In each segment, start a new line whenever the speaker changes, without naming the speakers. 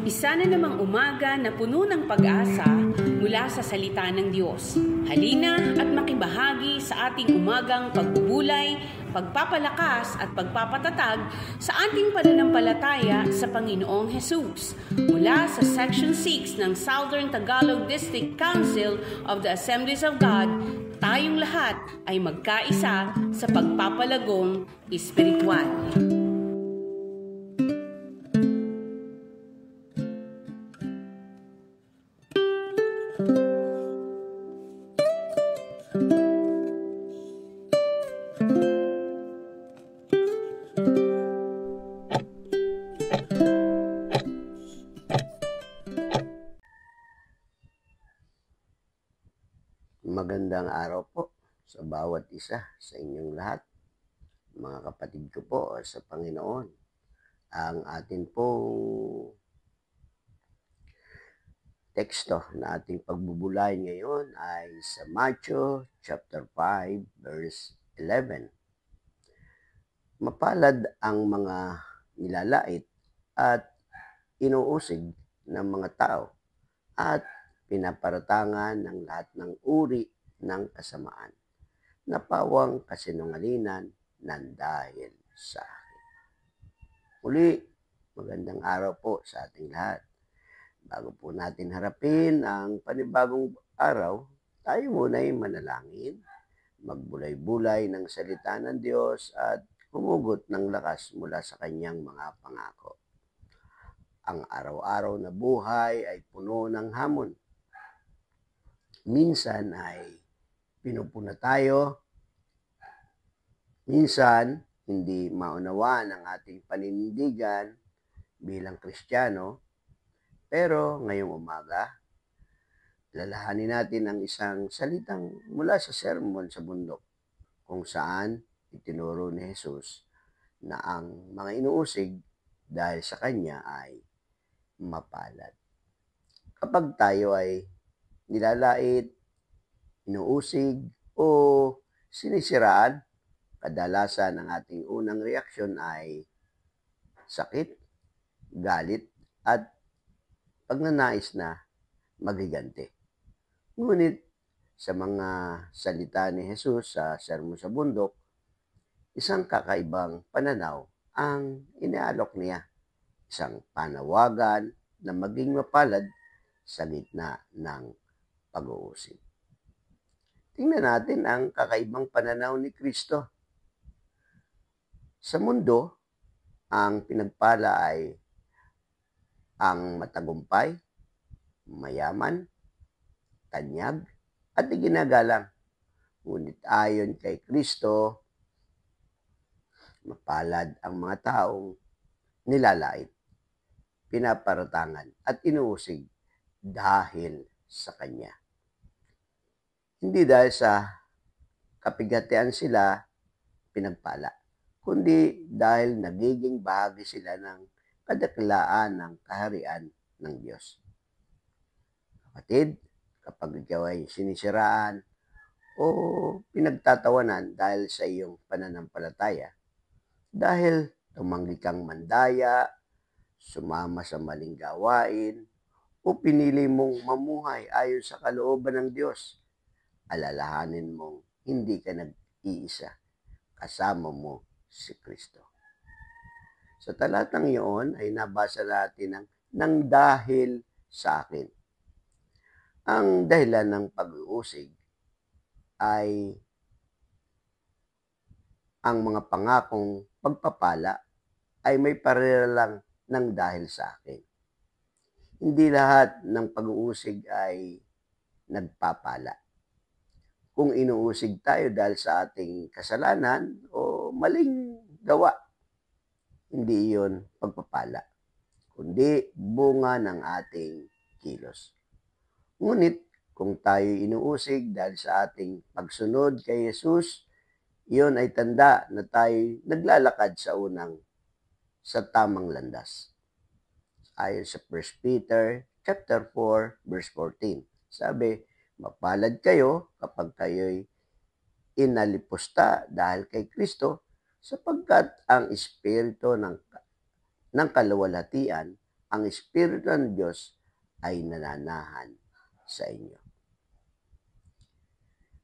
Isa na namang umaga na puno ng pag-asa mula sa salita ng Diyos. Halina at makibahagi sa ating umagang pagbubulay, pagpapalakas at pagpapatatag sa ating pananampalataya sa Panginoong Hesus. Mula sa Section 6 ng Southern Tagalog District Council of the Assemblies of God, tayong lahat ay magkaisa sa pagpapalagong espiritual.
Magandang araw po sa bawat isa sa inyong lahat, mga kapatid ko po sa Panginoon. Ang atin pong teksto na ating pagbubulay ngayon ay sa Matthew chapter 5 verse 11. Mapalad ang mga nilalait at inuusig ng mga tao at pinaparatangan ng lahat ng uri ng kasamaan na pawang kasinungalingan ng dahil sa akin. Muli, magandang araw po sa ating lahat. Bago po natin harapin ang panibagong araw, tayo muna'y manalangin, magbulay-bulay ng salita ng Diyos at humugot ng lakas mula sa kanyang mga pangako. Ang araw-araw na buhay ay puno ng hamon. Minsan ay pinupuna tayo, minsan hindi maunawaan ang ating paninindigan bilang Kristiyano, pero ngayong umaga, lalahanin natin ang isang salitang mula sa sermon sa bundok, kung saan itinuro ni Jesus na ang mga inuusig dahil sa Kanya ay mapalad. Kapag tayo ay nilalait, inuusig, o sinisiraan, kadalasan ang ating unang reaksyon ay sakit, galit, at pagnanais na magiganti. Ngunit sa mga salita ni Jesus sa Sermon sa Bundok, isang kakaibang pananaw ang inialok niya. Isang panawagan na maging mapalad sa gitna ng pag-uusig. Tingnan natin ang kakaibang pananaw ni Kristo. Sa mundo, ang pinagpala ay ang matagumpay, mayaman, tanyag, at iginagalang. Ngunit ayon kay Kristo, mapalad ang mga taong nilalait, pinaparatangan at inuusig dahil sa Kanya. Hindi dahil sa kapigatian sila pinagpala, kundi dahil nagiging bahagi sila ng kadakilaan ng kaharian ng Diyos. Kapatid, kapag ikaw ay sinisiraan o pinagtatawanan dahil sa iyong pananampalataya, dahil tumanggi kang mandaya, sumama sa maling gawain, o pinili mong mamuhay ayon sa kalooban ng Diyos, alalahanin mong hindi ka nag-iisa, kasama mo si Kristo. Sa talatang iyon ay nabasa natin ng dahil sa akin. Ang dahilan ng pag-uusig ay ang mga pangakong pagpapala ay may parehong ng dahil sa akin. Hindi lahat ng pag-uusig ay nagpapala. Kung inuusig tayo dahil sa ating kasalanan o maling gawa, hindi iyon pagpapala, kundi bunga ng ating kilos. Ngunit kung tayo inuusig dahil sa ating pagsunod kay Jesus, iyon ay tanda na tayo naglalakad sa tamang landas. Ayon sa 1 Peter chapter 4 verse 14, sabi, mapalad kayo kapag kayo'y inalipusta dahil kay Kristo, sapagkat ang espiritu ng kaluwalhatian ang Espiritu ng Diyos ay nananahan sa inyo.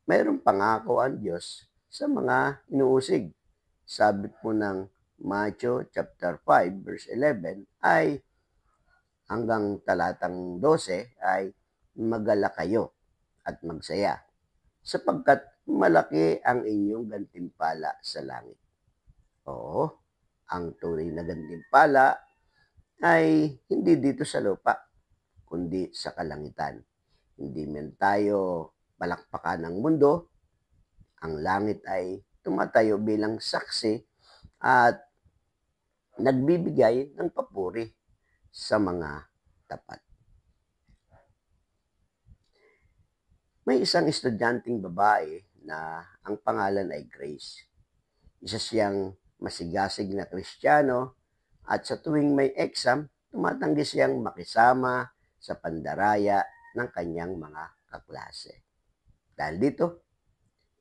Mayroong pangako ang Diyos sa mga inuusig. Sabi po ng Matthew chapter 5 verse 11 ay hanggang talatang 12 ay magala kayo at magsaya sapagkat malaki ang inyong gantimpala sa langit. Oo, ang tunay na gantimpala ay hindi dito sa lupa, kundi sa kalangitan. Hindi man tayo palakpakan ng mundo, ang langit ay tumatayo bilang saksi at nagbibigay ng papuri sa mga tapat. May isang estudyanteng babae na ang pangalan ay Grace. Isa siyang masigasig na Kristiyano at sa tuwing may exam, tumatanggi siyang makisama sa pandaraya ng kanyang mga kaklase. Dahil dito,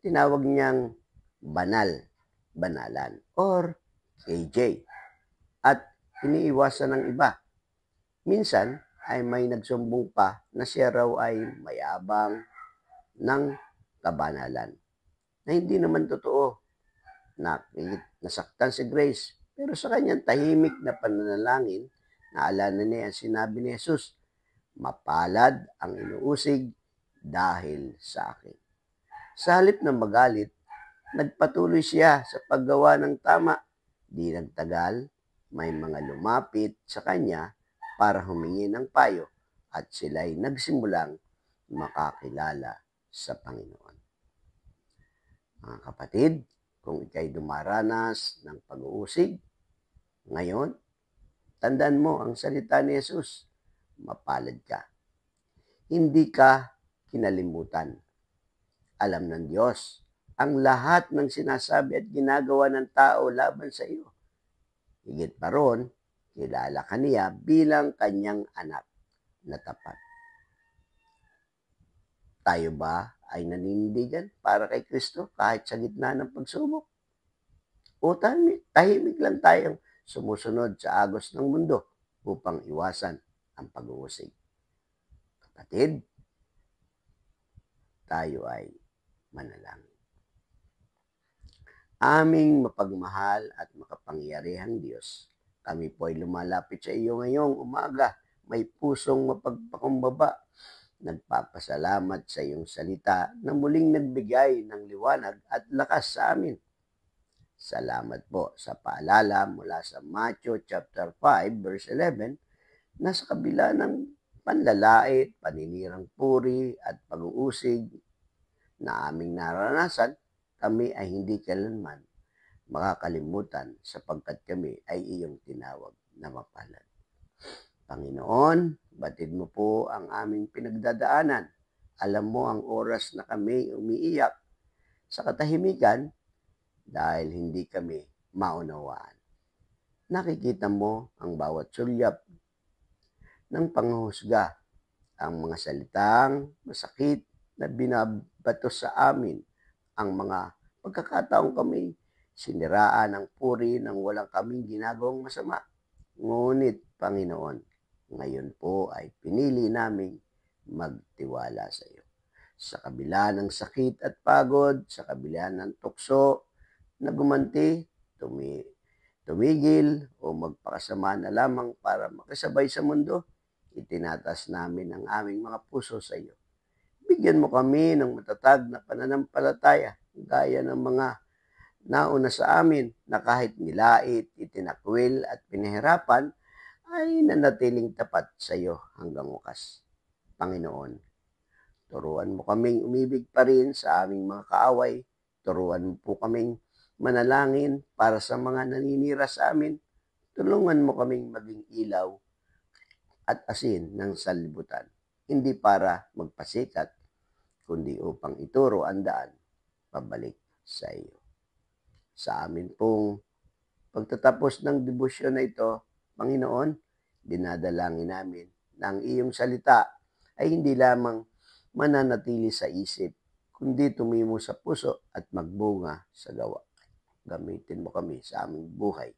tinawag niyang banalan, or KJ. At iniiwasan ng iba. Minsan ay may nagsumbong pa na siya raw ay mayabang ng kabanalan. Na hindi naman totoo. Nasaktan si Grace. Pero sa kanyang tahimik na pananalangin, naalala niya ang sinabi ni Jesus, mapalad ang inuusig dahil sa akin. Sa halip ng magalit, nagpatuloy siya sa paggawa ng tama. Di nagtagal, may mga lumapit sa kanya para humingi ng payo at sila'y nagsimulang makakilala sa Panginoon. Mga kapatid, kung ikay dumaranas ng pag-uusig, ngayon, tandaan mo ang salita ni Jesus, mapalad ka. Hindi ka kinalimutan. Alam ng Diyos ang lahat ng sinasabi at ginagawa ng tao laban sa iyo. Higit pa ron, kilala ka niya bilang kanyang anak na tapat. Tayo ba ay naninindigan para kay Kristo kahit sa gitna ng pagsubok? O tahimik lang tayong sumusunod sa agos ng mundo upang iwasan ang pag-uusig? Kapatid, tayo ay manalangin. Aming mapagmahal at makapangyarihang Diyos, kami po ay lumalapit sa iyo ngayong umaga, may pusong mapagpakumbaba. Nagpapasalamat sa iyong salita na muling nagbigay ng liwanag at lakas sa amin. Salamat po sa paalala mula sa Matthew chapter 5 verse 11 na sa kabila ng panlalait, paninirang puri at pag-uusig na aming naranasan, kami ay hindi kailanman makakalimutan sapagkat kami ay iyong tinawag na mapalad. Panginoon, batid mo po ang aming pinagdadaanan. Alam mo ang oras na kami umiiyak sa katahimikan dahil hindi kami maunawaan. Nakikita mo ang bawat sulyap ng panghuhusga, ang mga salitang masakit na binabato sa amin, ang mga pagkakataong kami siniraan ng puri ng walang kaming ginagawang masama. Ngunit, Panginoon, ngayon po ay pinili naming magtiwala sa iyo. Sa kabila ng sakit at pagod, sa kabila ng tukso na gumanti, tumigil o magpakasama na lamang para makisabay sa mundo, itinatas namin ang aming mga puso sa iyo. Bigyan mo kami ng matatag na pananampalataya gaya ng mga nauna sa amin na kahit nilait, itinakwil at pinahirapan ay nanatiling tapat sa iyo hanggang wakas. Panginoon, turuan mo kaming umibig pa rin sa aming mga kaaway. Turuan mo po kaming manalangin para sa mga naninira sa amin. Tulungan mo kaming maging ilaw at asin ng sanlibutan. Hindi para magpasikat, kundi upang ituro ang daan pabalik sa iyo. Sa amin pong pagtatapos ng debosyon na ito, Panginoon, dinadalangin namin na ang iyong salita ay hindi lamang mananatili sa isip, kundi tumimo sa puso at magbunga sa gawa. Gamitin mo kami sa aming buhay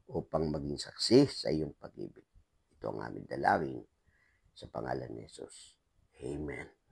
upang maging saksi sa iyong pag-ibig. Ito ang aming dalangin sa pangalan ni Jesus. Amen.